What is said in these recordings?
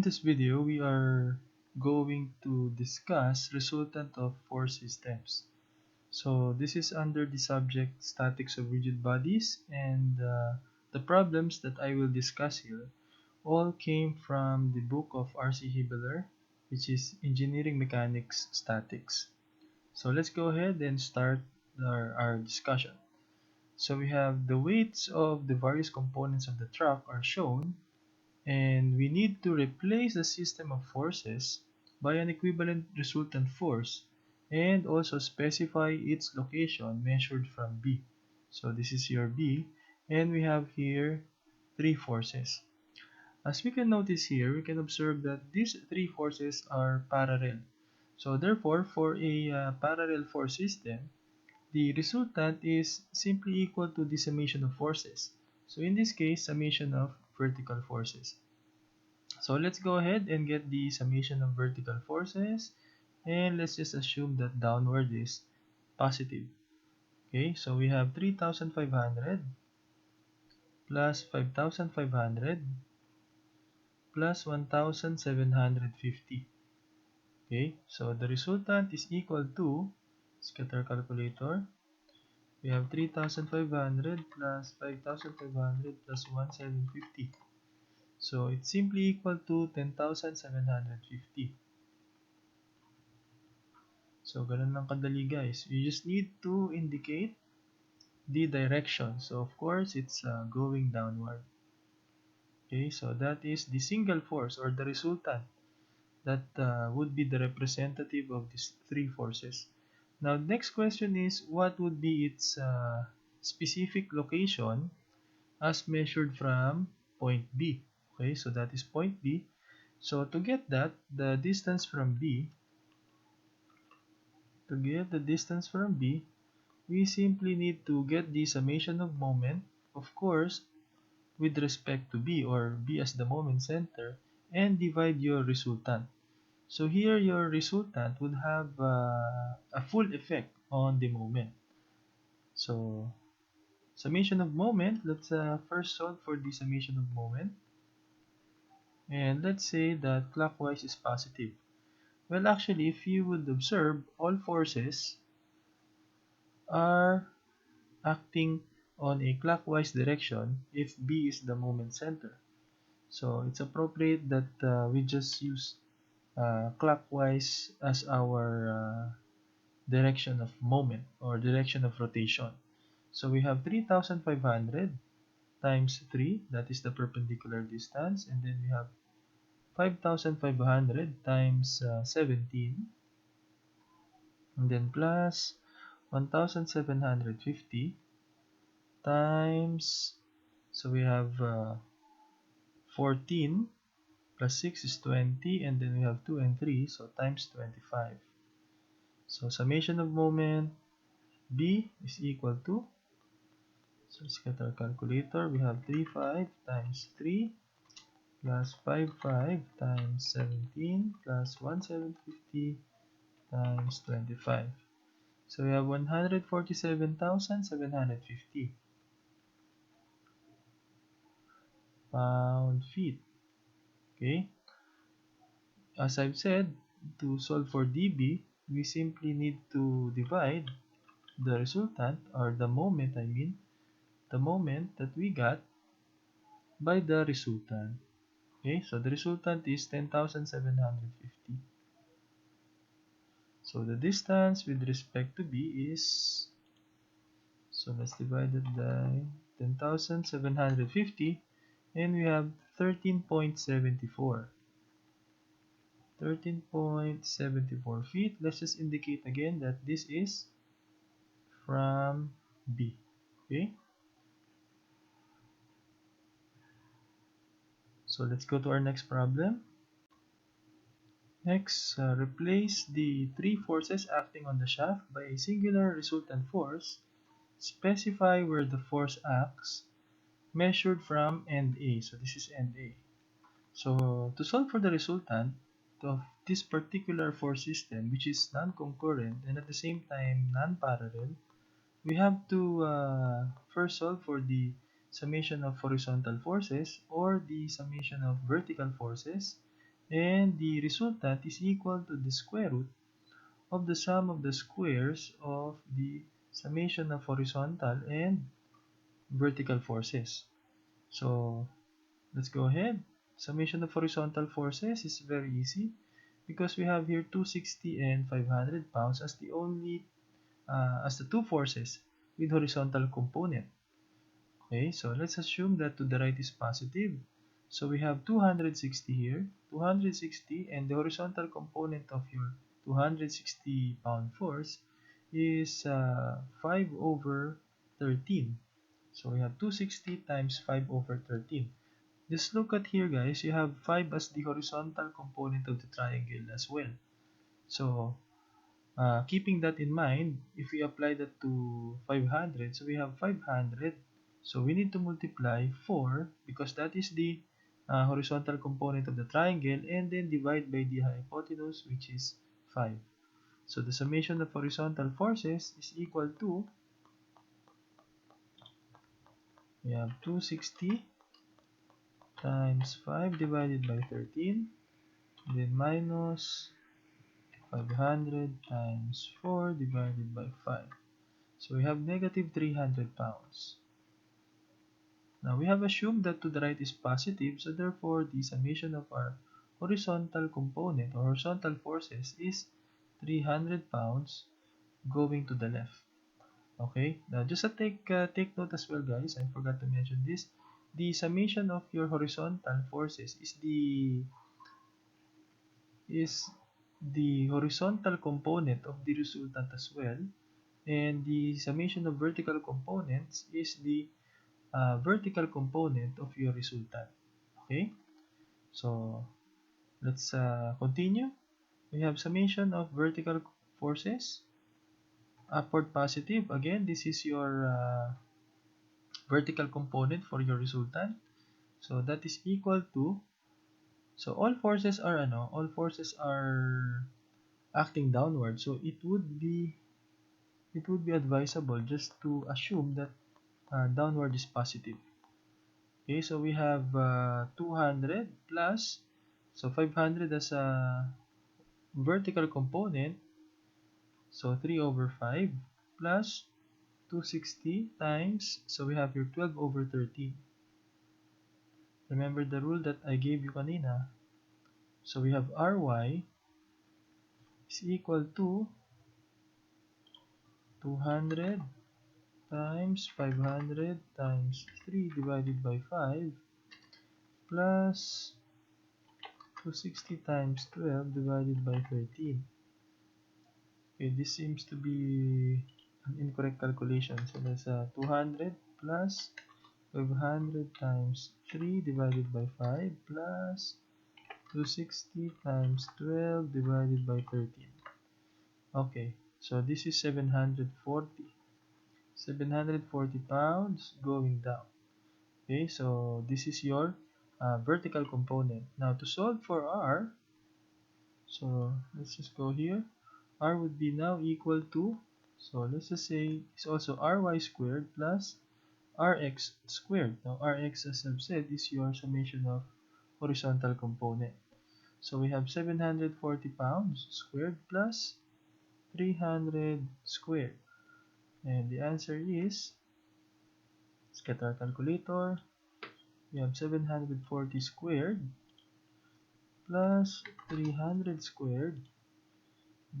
this video, we are going to discuss resultant of force systems. So this is under the subject statics of rigid bodies, and the problems that I will discuss here all came from the book of R.C. Hibbeler, which is Engineering Mechanics Statics. So let's go ahead and start our discussion. So we have the weights of the various components of the truck are shown, and we need to replace the system of forces by an equivalent resultant force and also specify its location measured from B. So this is your B, and we have here three forces. As we can notice here, we can observe that these three forces are parallel. So therefore, for a parallel force system, the resultant is simply equal to the summation of forces. So in this case, summation of vertical forces. So let's go ahead and get the summation of vertical forces, and let's just assume that downward is positive. Okay, so we have 3,500 plus 5,500 plus 1,750. Okay, so the resultant is equal to, let's get our calculator. We have 3,500 plus 5,500 plus 1,750. So it's simply equal to 10,750. So, ganun lang kadali guys. You just need to indicate the direction. So, of course, it's going downward. Okay, so that is the single force or the resultant that would be the representative of these three forces. Now, next question is, what would be its specific location as measured from point B? Okay, so that is point B. So, to get that, the distance from B, we simply need to get the summation of moment, of course, with respect to B, or B as the moment center, and divide your resultant. So here your resultant would have a full effect on the moment. So summation of moment, let's first solve for the summation of moment. And let's say that clockwise is positive. Well, actually, if you would observe, all forces are acting on a clockwise direction if B is the moment center. So it's appropriate that we just use clockwise as our direction of moment or direction of rotation. So we have 3,500 times 3, that is the perpendicular distance, and then we have 5,500 times 17, and then plus 1,750 times, so we have 14 plus 6 is 20, and then we have 2 and 3, so times 25. So summation of moment B is equal to, so let's get our calculator. We have 35 times 3 plus 55 times 17 plus 1750 times 25. So we have 147,750 pound-feet. Okay, as I've said, to solve for dB, we simply need to divide the resultant, or the moment, the moment that we got, by the resultant. Okay, so the resultant is 10,750. So the distance with respect to B is, so let's divide it by 10,750, and we have 13.74. 13.74 feet. Let's just indicate again that this is from B. Okay, so let's go to our next problem. Next, replace the three forces acting on the shaft by a singular resultant force. Specify where the force acts, measured from end A. So this is end A. So to solve for the resultant of this particular force system, which is non-concurrent and at the same time non-parallel, we have to first solve for the summation of horizontal forces or the summation of vertical forces, and the resultant is equal to the square root of the sum of the squares of the summation of horizontal and vertical forces. So let's go ahead. Summation of horizontal forces is very easy because we have here 260 and 500 pounds as the two forces with horizontal component. Okay, so let's assume that to the right is positive. So we have 260 here, 260, and the horizontal component of your 260 pound force is 5 over 13. So we have 260 times 5 over 13. Just look at here, guys. You have 5 as the horizontal component of the triangle as well. So keeping that in mind, if we apply that to 500, so we have 500. So we need to multiply 4 because that is the horizontal component of the triangle, and then divide by the hypotenuse, which is 5. So the summation of horizontal forces is equal to, we have 260 times 5 divided by 13, then minus 500 times 4 divided by 5. So we have negative 300 pounds. Now we have assumed that to the right is positive, so therefore the summation of our horizontal component or horizontal forces is 300 pounds going to the left. Okay, now just a take note as well, guys. I forgot to mention this. The summation of your horizontal forces is the horizontal component of the resultant as well, and the summation of vertical components is the vertical component of your resultant. Okay, so let's continue. We have summation of vertical forces, upward positive. Again, this is your vertical component for your resultant. So that is equal to, so all forces are acting downward. So it would be advisable just to assume that downward is positive. Okay, so we have 200 plus, so 500 as a vertical component, so 3 over 5 plus 260 times, so we have here 12 over 13. Remember the rule that I gave you kanina. So we have Ry is equal to 200 times 500 times 3 divided by 5 plus 260 times 12 divided by 13. Okay, this seems to be an incorrect calculation. So that's 200 plus 500 times 3 divided by 5 plus 260 times 12 divided by 13. Okay, so this is 740 pounds going down. Okay, so this is your vertical component. Now to solve for R, so let's just go here. R would be now equal to, so let's just say it's also Ry squared plus Rx squared. Now Rx, as I've said, is your summation of horizontal component. So we have 740 pounds squared plus 300 squared. And the answer is, let's get our calculator. We have 740 squared plus 300 squared.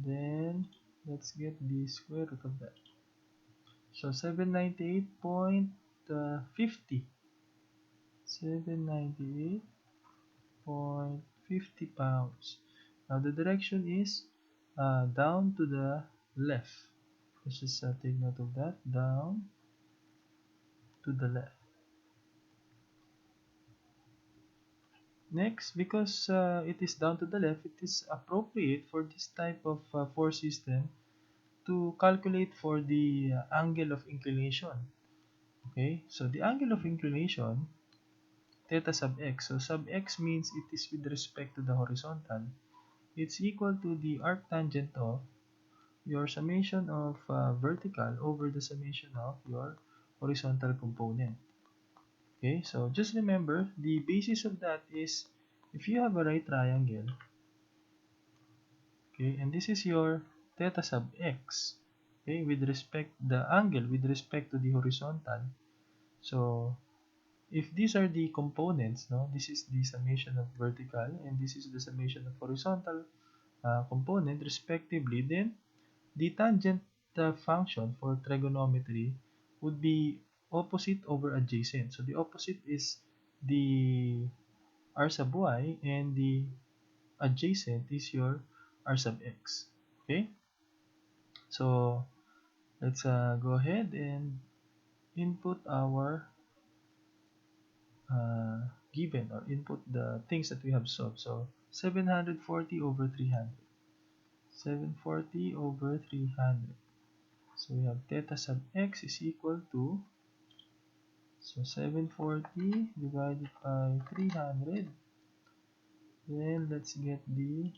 Then let's get the square root of that. So 798.50. 798.50 pounds. Now the direction is down to the left. Let's just take note of that. Down to the left. Next, because it is down to the left, it is appropriate for this type of force system to calculate for the angle of inclination. Okay, so the angle of inclination, theta sub x. So sub x means it is with respect to the horizontal. It's equal to the arctangent of your summation of vertical over the summation of your horizontal component. Okay, so just remember the basis of that is if you have a right triangle, okay, and this is your theta sub x, okay, with respect the angle with respect to the horizontal. So if these are the components, no, this is the summation of vertical and this is the summation of horizontal component respectively, then the tangent function for trigonometry would be opposite over adjacent. So the opposite is the r sub y and the adjacent is your r sub x. Okay, so let's go ahead and input our uh, given or input the things that we have solved. So 740 over 300. 740 over 300. So we have theta sub x is equal to, so 740 divided by 300. Then let's get the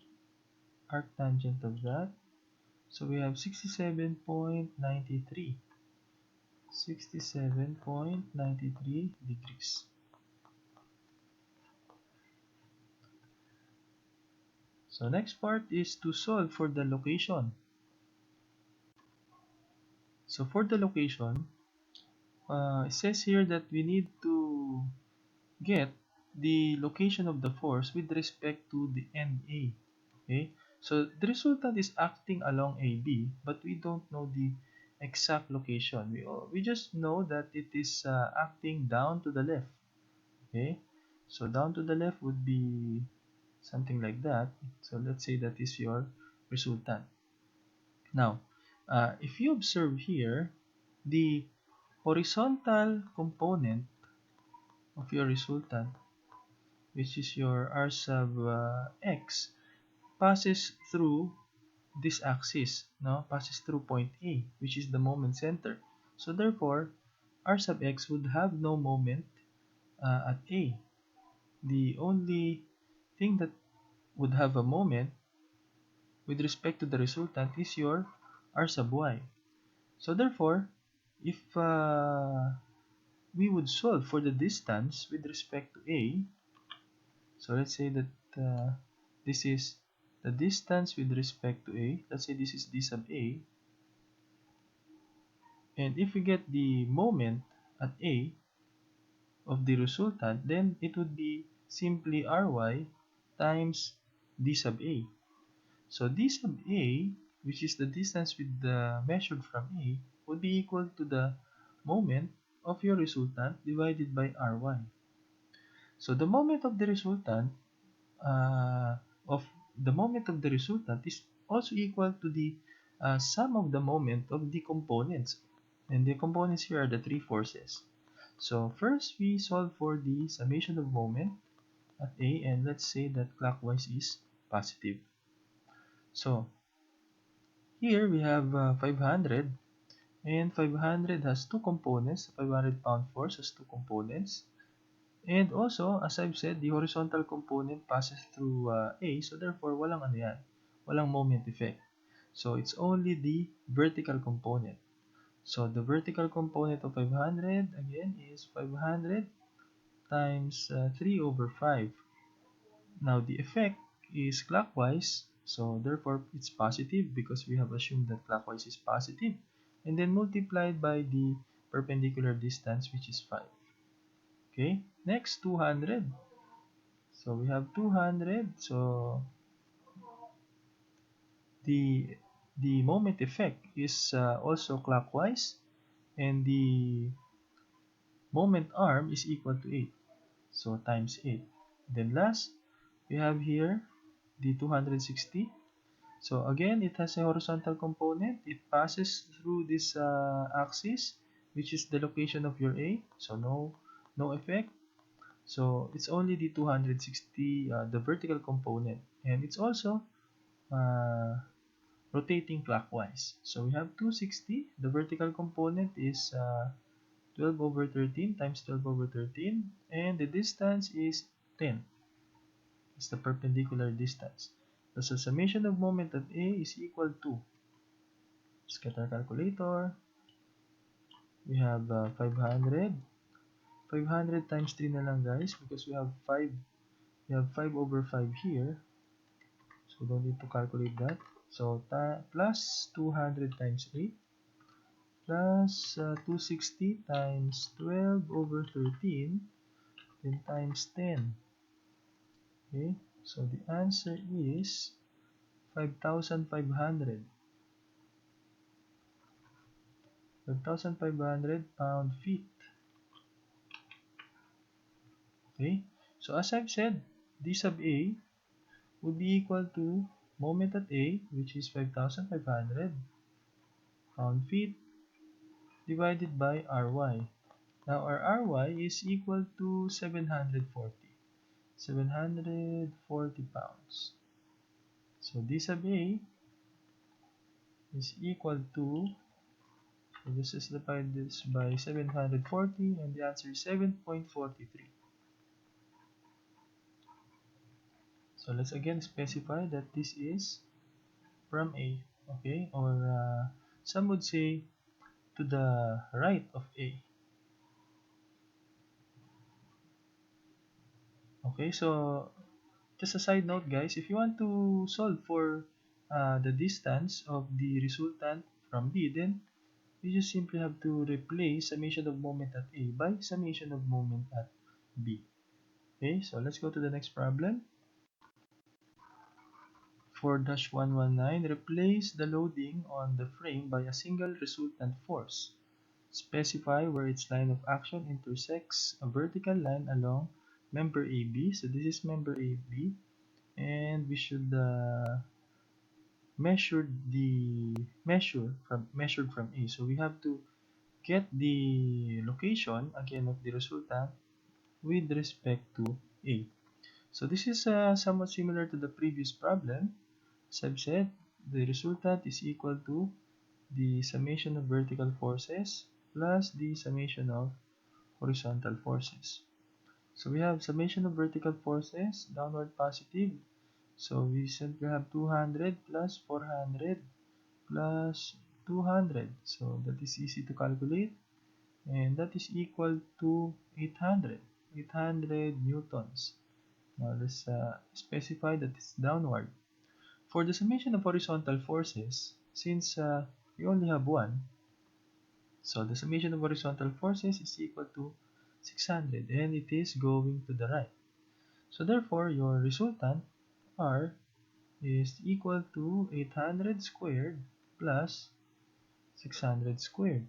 arctangent of that. So we have 67.93. 67.93 degrees. So next part is to solve for the location. So for the location, it says here that we need to get the location of the force with respect to the end A. Okay, so the resultant is acting along AB, but we don't know the exact location. We just know that it is acting down to the left. Okay, so down to the left would be something like that. So let's say that is your resultant. Now, if you observe here, the horizontal component of your resultant, which is your r sub x, passes through this axis, no? Passes through point A, which is the moment center. So therefore, r sub x would have no moment at A. The only thing that would have a moment with respect to the resultant is your r sub y. So therefore, if we would solve for the distance with respect to A, so let's say that this is the distance with respect to A. Let's say this is d sub A. And if we get the moment at A of the resultant, then it would be simply Ry times d sub A. So d sub A, which is the distance with the measured from A, would be equal to the moment of your resultant divided by Ry. So the moment of the resultant uh, of is also equal to the sum of the moment of the components. And the components here are the three forces. So first we solve for the summation of moment at A, and let's say that clockwise is positive. So here we have 500, and 500 has two components. 500-pound force has two components. And also, as I've said, the horizontal component passes through A, so therefore walang ano yan, walang moment effect. So it's only the vertical component. So the vertical component of 500 again is 500 times 3 over 5. Now the effect is clockwise, so therefore it's positive because we have assumed that clockwise is positive, and then multiplied by the perpendicular distance, which is 5. Okay, next 200. So we have 200. So the the moment effect is also clockwise, and the moment arm is equal to 8. So times 8. Then last, we have here the 260. So again, it has a horizontal component. It passes through this axis, which is the location of your A. So no effect. So it's only the 260, the vertical component, and it's also uh, rotating clockwise. So we have 260. The vertical component is 12 over 13 times 12 over 13, and the distance is 10. It's the perpendicular distance. So summation of moment at A is equal to, let's get our calculator. We have 500. 500 times 3 na lang guys, because we have 5 We have 5 over 5 here. So don't need to calculate that. So plus 200 times 8 plus 260 times 12 over 13 then times 10. Okay, so the answer is 5,500. 5,500 pound-feet. Okay, so as I've said, d sub A would be equal to moment at A, which is 5,500 pound-feet, divided by Ry. Now our Ry is equal to 740. 740 pounds. So d sub A is equal to, so this is divided this by 740 and the answer is 7.43. So let's again specify that this is from A, okay, or some would say to the right of A. Okay, so just a side note, guys, if you want to solve for the distance of the resultant from B, then you just simply have to replace summation of moment at A by summation of moment at B. Okay, so let's go to the next problem. 4-119, replace the loading on the frame by a single resultant force. Specify where its line of action intersects a vertical line along member AB. So this is member AB, and we should measured from A. So we have to get the location again of the resultant with respect to A. So this is somewhat similar to the previous problem. As I've said, the resultant is equal to the summation of vertical forces plus the summation of horizontal forces. So we have summation of vertical forces, downward positive. So we simply have 200 plus 400 plus 200. So that is easy to calculate. And that is equal to 800. 800 newtons. Now let's specify that it's downward. For the summation of horizontal forces, since we only have one, so the summation of horizontal forces is equal to 600 and it is going to the right. So therefore, your resultant R is equal to 800 squared plus 600 squared.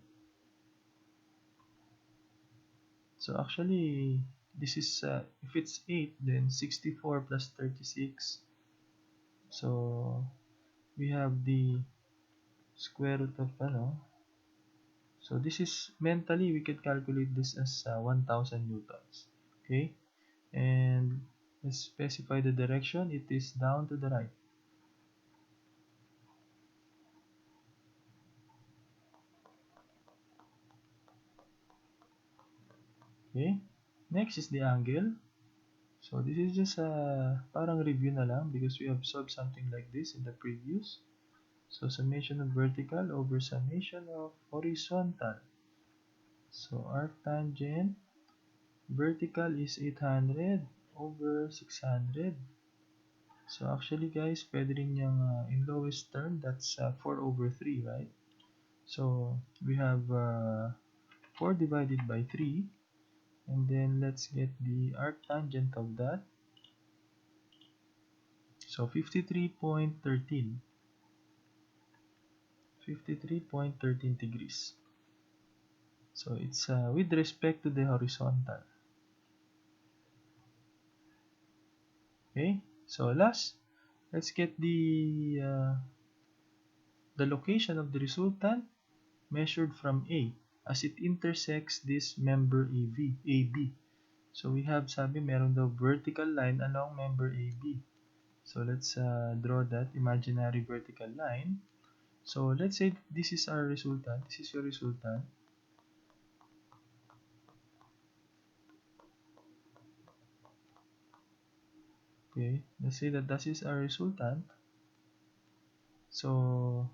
So actually, this is, if it's 8, then 64 plus 36. So we have the square root of, so this is, mentally, we can calculate this as 1000 newtons. Okay? And let's specify the direction. It is down to the right. Okay? Next is the angle. So this is just parang review na lang because we have solved something like this in the previous. So summation of vertical over summation of horizontal. So arctangent vertical is 800 over 600. So actually guys, pwede rin yung in lowest term, that's 4 over 3, right? So we have 4 divided by 3. And then let's get the arctangent of that. So 53.13. 53.13 degrees. So it's with respect to the horizontal. Okay, so last, let's get the location of the resultant measured from A as it intersects this member AB. So we have, sabi, meron daw vertical line along member AB. So let's draw that imaginary vertical line. So let's say this is our resultant. This is your resultant. Okay, let's say that this is our resultant. So,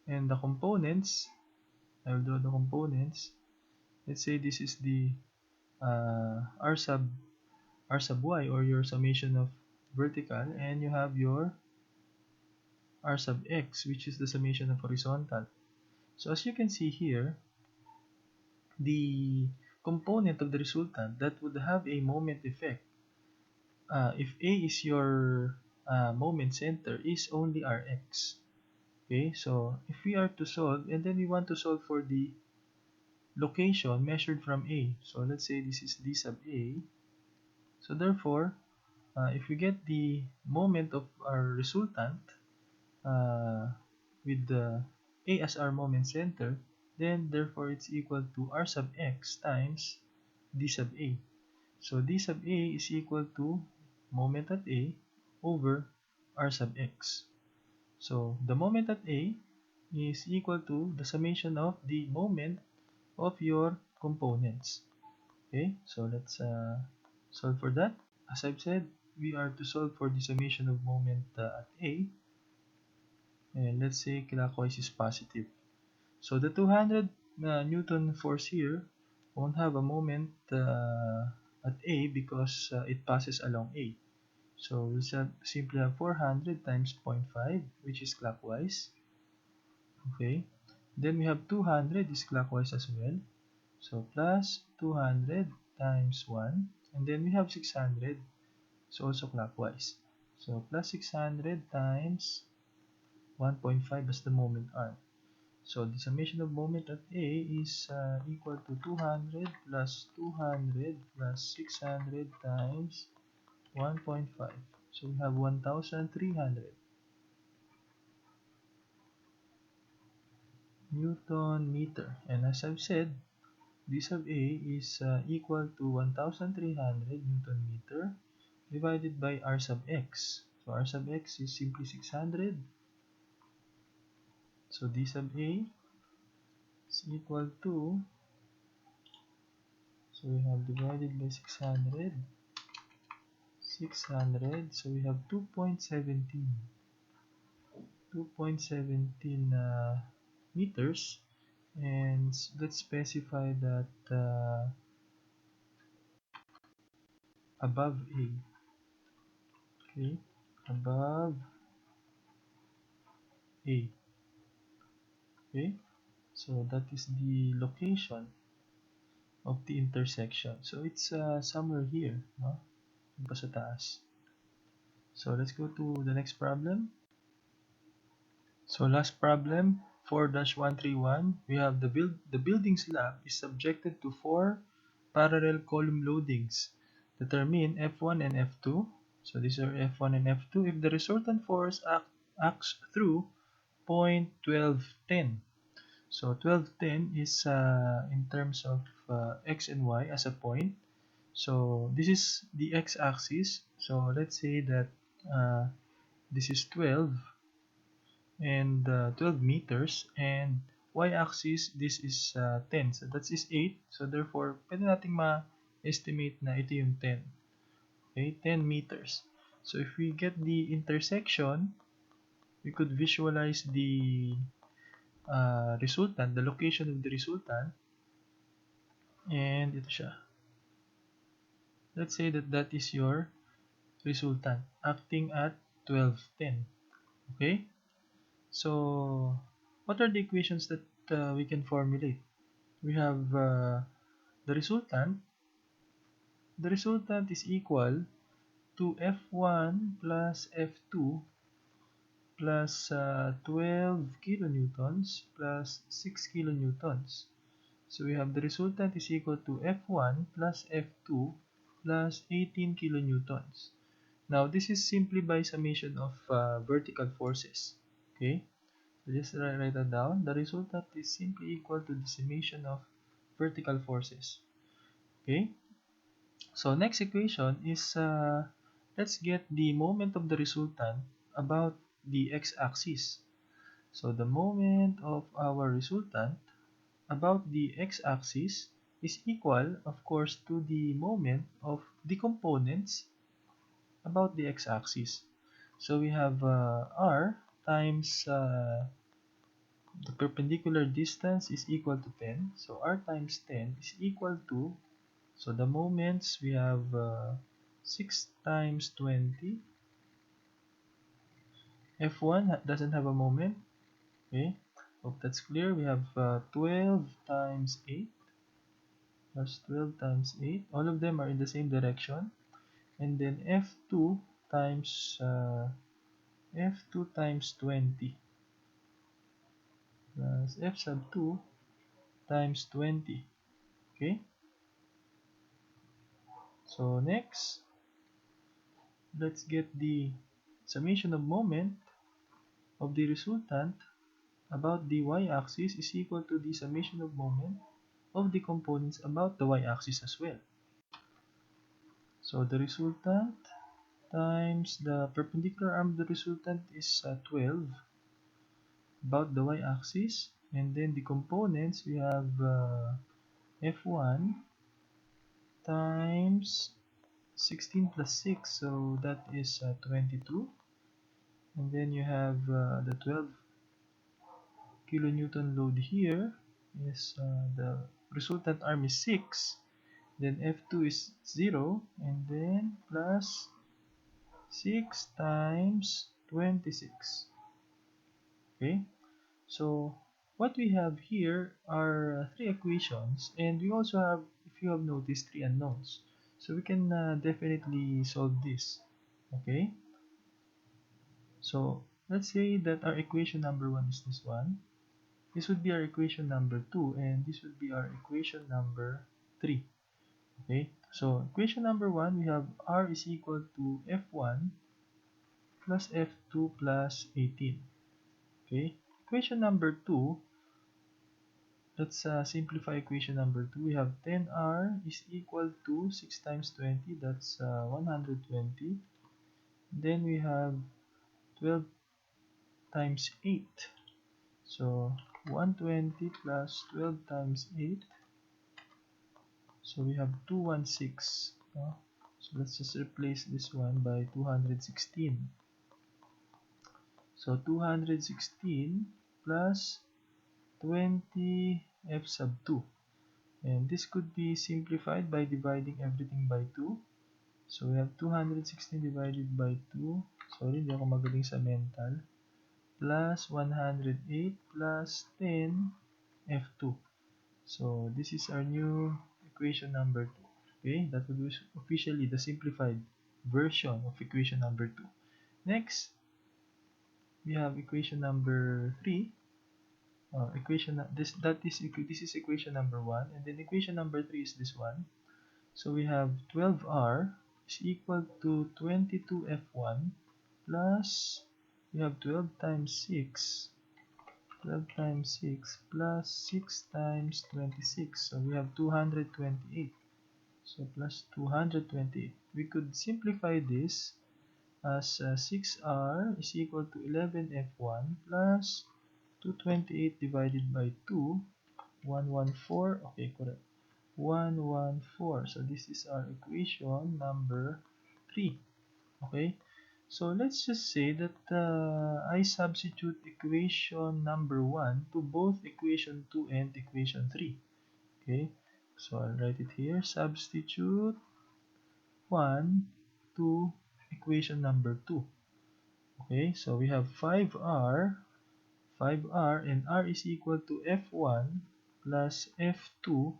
and the components, I will draw the components. Let's say this is the R sub r sub y, or your summation of vertical, and you have your r sub x, which is the summation of horizontal. So as you can see here, the component of the resultant that would have a moment effect, if A is your moment center, is only Rx. Okay, so if we are to solve, and then we want to solve for the location measured from A. So let's say this is D sub A. So therefore, if we get the moment of our resultant uh, with the A as our moment center, then therefore it's equal to R sub X times D sub A. So D sub A is equal to moment at A over R sub X. So the moment at A is equal to the summation of the moment of your components. Okay, so let's solve for that. As I've said, we are to solve for the summation of moment at A, and let's say clockwise is positive. So the 200 Newton force here won't have a moment at A because it passes along A. So we'll simply have 400 times 0.5, which is clockwise. Okay. Then we have 200 is clockwise as well. So plus 200 times 1. And then we have 600. So also clockwise. So plus 600 times 1.5 as the moment arm. So the summation of moment at A is equal to 200 plus 200 plus 600 times 1.5. So we have 1,300 Newton meter. And as I've said, D sub A is equal to 1,300 Newton meter divided by R sub X. So R sub X is simply 600. So D sub A is equal to, so we have divided by 600, so we have 2.17 meters, and let's specify that above A. Okay, above A. Okay, so that is the location of the intersection. So it's somewhere here, no? Pa sa taas. So let's go to the next problem. So last problem, 4-131, we have the building slab is subjected to 4 parallel column loadings. Determine F1 and F2. So these are F1 and F2 if the resultant force acts through point 1210. So 1210 is in terms of x and y as a point. So this is the x-axis. So let's say that this is 12 and 12 meters, and y-axis this is 10. So that is 8. So therefore, pwede nating ma-estimate na ito yung 10. Okay, 10 meters. So if we get the intersection, we could visualize the resultant, the location of the resultant, and ito siya. Let's say that that is your resultant acting at 1210. Okay? So, what are the equations that we can formulate? We have the resultant. The resultant is equal to F1 plus F2 plus 12 kilonewtons plus 6 kilonewtons. So we have the resultant is equal to F1 plus F2 plus 18 kilonewtons. Now, this is simply by summation of vertical forces. Okay? So just write that down. The resultant is simply equal to the summation of vertical forces. Okay? So next equation is, let's get the moment of the resultant about the x-axis. So the moment of our resultant about the x-axis is equal, of course, to the moment of the components about the x-axis. So we have r times the perpendicular distance is equal to 10. So r times 10 is equal to, so the moments we have 6 times 20. F1 doesn't have a moment. Okay, hope that's clear. We have 12 times 8 plus 12 times 8. All of them are in the same direction. And then F2 times 20 plus F sub 2 times 20. Okay, so next, let's get the summation of moment of the resultant about the y-axis is equal to the summation of moment of the components about the y-axis as well. So the resultant times the perpendicular arm of the resultant is 12 about the y-axis, and then the components we have F1 times 16 plus 6, so that is 22, and then you have the 12 kilonewton load here is the resultant arm is 6, then F2 is 0, and then plus 6 times 26. Okay, so what we have here are three equations, and we also have, if you have noticed, three unknowns. So we can definitely solve this. Okay, so let's say that our equation number 1 is this one. This would be our equation number 2, and this would be our equation number 3. Okay, so equation number 1, we have R is equal to F1 plus F2 plus 18. Okay, equation number 2, let's simplify equation number 2. We have 10R is equal to 6 times 20, that's 120. Then we have 12 times 8. So 120 plus 12 times 8. So we have 216. So let's just replace this one by 216. So 216 plus 20 f sub 2. And this could be simplified by dividing everything by 2. So we have 216 divided by 2. Sorry, hindi ako magaling sa mental. Plus 108 plus 10 f2. So this is our new equation number 2. Okay, that would be officially the simplified version of equation number 2. Next, we have equation number 3. This is equation number 1, and then equation number 3 is this one. So we have 12R is equal to 22F1 plus, we have 12 times 6 plus 6 times 26, so we have 228. So plus 228. We could simplify this as 6R is equal to 11F1 plus 228 divided by 2, 114. Okay, correct. 114. So this is our equation number 3. Okay, so let's just say that I substitute equation number 1 to both equation 2 and equation 3. Okay, so I'll write it here. Substitute 1 to equation number 2. Okay, so we have 5R and R is equal to F1 plus F2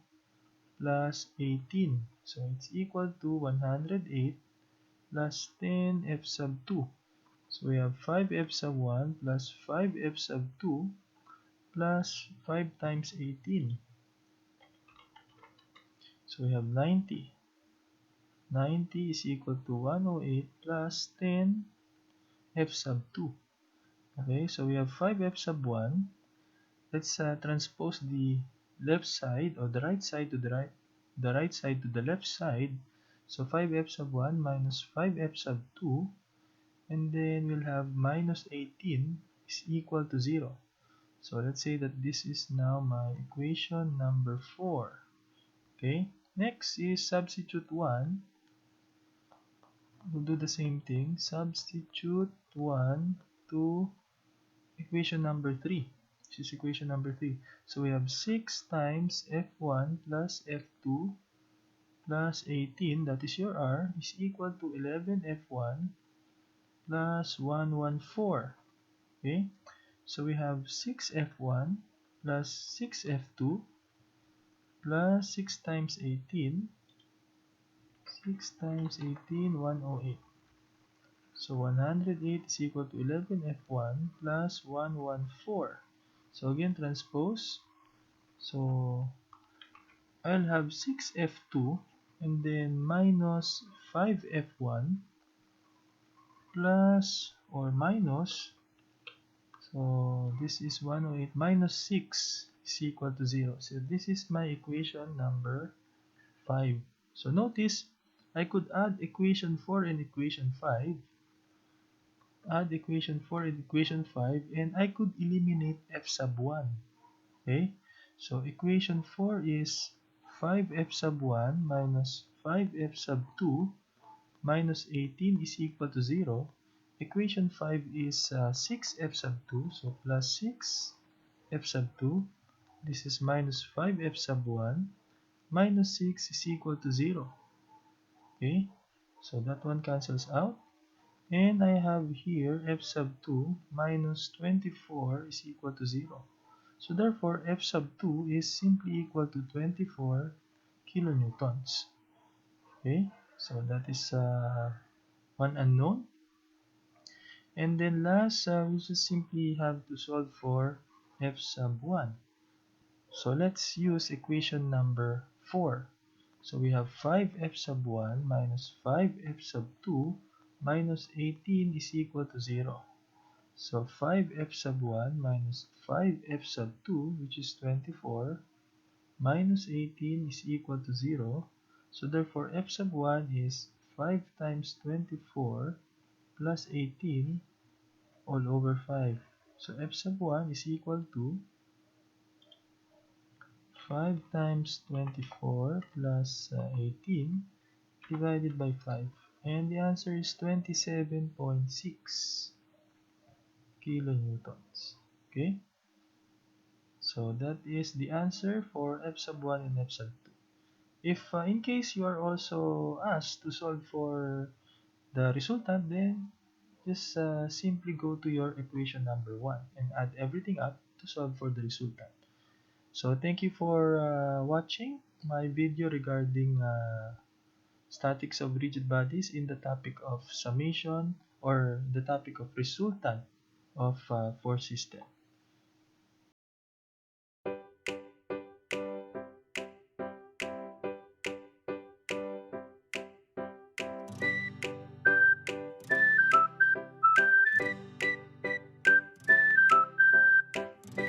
plus 18. So it's equal to 108 plus 10 F sub 2. So we have 5F sub 1 plus 5F sub 2 plus 5 times 18. So we have 90. 90 is equal to 108 plus 10 F sub 2. Okay, so we have 5F sub 1. Let's transpose the left side, or the right side to the right side to the left side. So 5F sub 1 minus 5F sub 2, and then we'll have minus 18 is equal to 0. So let's say that this is now my equation number 4. Okay, next is substitute 1. We'll do the same thing. Substitute 1 to equation number 3. This is equation number 3. So we have 6 times F1 plus F2 plus 18, that is your R, is equal to 11F1 plus 114. Okay? So we have 6F1 plus 6F2 plus 6 times 18. 6 times 18, 108. So 108 is equal to 11F1 plus 114. So again, transpose. So I'll have 6F2 and then minus 5F1 plus or minus. So this is 108 minus 6 is equal to 0. So this is my equation number 5. So notice I could add equation 4 and equation 5. Add equation 4 and equation 5, and I could eliminate f sub 1. Okay? So equation 4 is 5f sub 1 minus 5f sub 2 minus 18 is equal to 0. Equation 5 is 6f sub 2, so plus 6f sub 2. This is minus 5f sub 1 minus 6 is equal to 0. Okay? So that one cancels out. And I have here f sub 2 minus 24 is equal to 0. So therefore, f sub 2 is simply equal to 24 kilonewtons. Okay, so that is one unknown. And then last, we just simply have to solve for f sub 1. So let's use equation number 4. So we have 5f sub 1 minus 5f sub 2 minus 18 is equal to 0. So 5f sub 1 minus 5f sub 2, which is 24, minus 18 is equal to 0. So therefore f sub 1 is 5 times 24 plus 18 all over 5. So f sub 1 is equal to 5 times 24 plus 18 divided by 5. And the answer is 27.6 kilonewtons. Okay? So that is the answer for f sub 1 and f sub 2. If in case you are also asked to solve for the resultant, then just simply go to your equation number 1 and add everything up to solve for the resultant. So thank you for watching my video regarding statics of rigid bodies in the topic of summation or the topic of resultant of force system.